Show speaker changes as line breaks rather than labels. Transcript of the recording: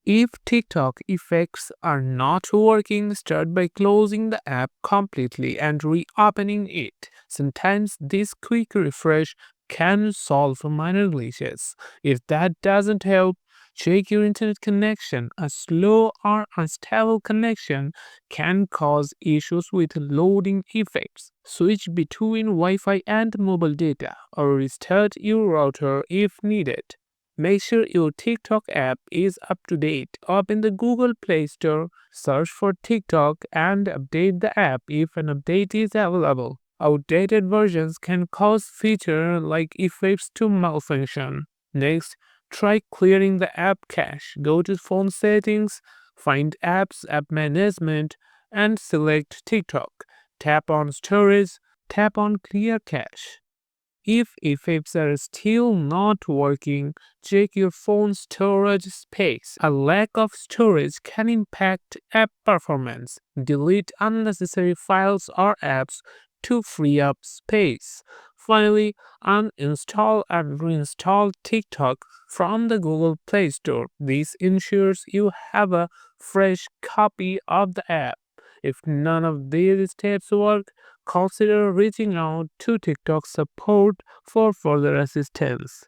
If TikTok effects are not working, start by closing the app completely and reopening it. Sometimes this quick refresh can solve minor glitches. If that doesn't help, check your internet connection. A slow or unstable connection can cause issues with loading effects. Switch between Wi Fi and mobile data or restart your router if needed. Make sure your TikTok app is up to date. Open the Google Play Store, search for TikTok, and update the app if an update is available. Outdated versions can cause feature like effects to malfunction. Next, try clearing the app cache. Go to phone settings, find apps, app management, and select TikTok. Tap on storage, tap on clear cache. If effects are still not working, check your phone's storage space. A lack of storage can impact app performance. Delete unnecessary files or apps to free up space. Finally, uninstall and reinstall TikTok from the Google Play Store. This ensures you have a fresh copy of the app. If none of these steps work, consider reaching out to TikTok support for further assistance.